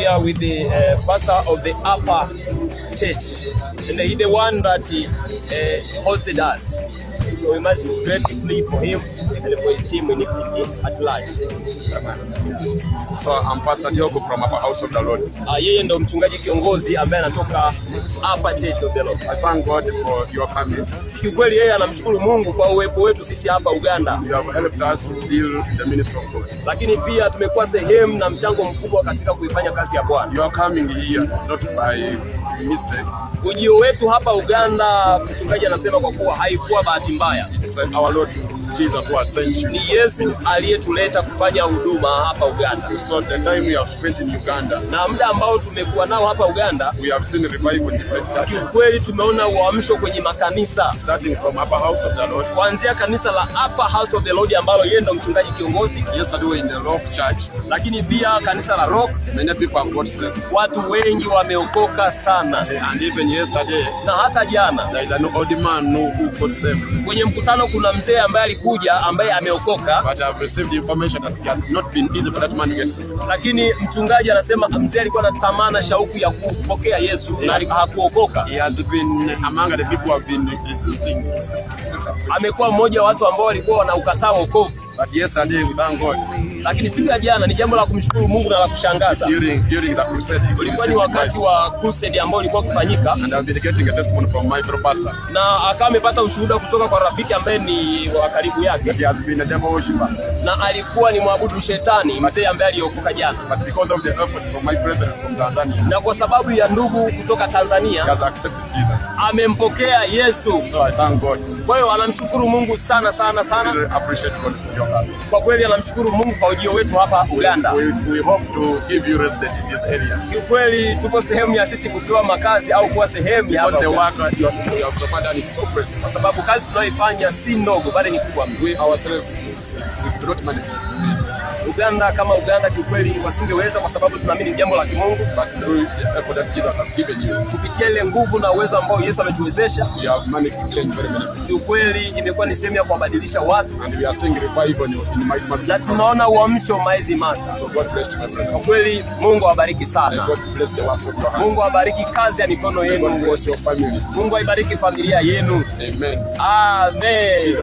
we are with the pastor of the Upper Church, and he's the one that hosted us. So we must be grateful for him and for his team at large. So I'm Pastor Diogo from Upper House of the Lord. Yeye ndo mchungaji kiongozi ambaye anatoka Upper Church of the Lord. I thank God for your coming. Kiukweli yeye anamshukuru Mungu kwa uwepo wetu sisi hapa Uganda. You have helped us to build the ministry of God. Lakini pia tumekuwa sehemu na mchango mkubwa katika kuifanya kazi ya Bwana. You are coming here not by mistake. Ujio wetu hapa Uganda, mchungaji anasema kwa kuwa haikuwa bahati mbaya. It's our Lord Jesus who has sent you. Ni Yesu aliyetuleta kufanya huduma hapa Uganda. So the time we have spent in Uganda, na muda ambao tumekuwa nao hapa Uganda, we have seen revival in different churches. Kiukweli tumeona uamsho kwenye makanisa, starting from Upper House of the Lord. Kuanzia kanisa la Upper House of the Lord ambalo yeye ndo mchungaji kiongozi. Yesterday in the Rock Church. Lakini pia kanisa la Rock, many people have got saved. Watu wengi wameokoka sana. And even yesterday, na hata jana, there is an old man who got saved. Kwenye mkutano kuna mzee ambaye alikuja ambaye ameokoka. But I have received information that it has not been easy for that man to get saved. Lakini mchungaji anasema mzee alikuwa na tamana shauku ya kupokea Yesu na hakuokoka. He has been among the people who have been resisting. Amekuwa mmoja wa watu ambao walikuwa wanaukataa wokovu. But yesterday we thank God. Lakini siku ya jana ni jambo la kumshukuru Mungu na la kushangaza. During that crusade, ulikuwa ni wakati wa crusade ambao ulikuwa kufanyika. And I've been getting a testimony from my fellow pastor. Na akawa amepata ushuhuda kutoka kwa rafiki ambaye ni wa karibu yake. That he has been a devil worshipper. Na alikuwa ni mwabudu shetani, mzee ambaye aliokoka jana. But because of the effort from my brethren from Tanzania. Na kwa sababu ya ndugu kutoka Tanzania, he has accepted Jesus. Amempokea Yesu. So I thank God. Kwa hiyo anamshukuru Mungu sana sana sana. I really appreciate God for your help. Kwa kweli anamshukuru Mungu kwa ujio wetu hapa Uganda. We hope to give you residence in this area. Kiukweli tupo sehemu ya sisi kupewa makazi au kuwa sehemu ya hapa. The work you have so far done is so precious. Kwa sababu kazi tunayoifanya si ndogo bali ni kubwa. We ourselves we not manage. Uganda kama Uganda kiukweli wasingeweza kwa sababu tunaamini ni jambo la kimungu. But through the effort that Jesus has given you, kupitia ile nguvu na uwezo ambao Yesu ametuwezesha, we have managed to change very many people. Kiukweli imekuwa ni sehemu ya kubadilisha watu. And we are seeing revival in Mighty Mass. Na tunaona uamsho Mighty Mass. So God bless you, my friend. Kwa kweli Mungu awabariki sana. God bless the works of your hands. Mungu awabariki kazi ya mikono yenu. God bless your family. Mungu aibariki familia yenu. Amen. Amen.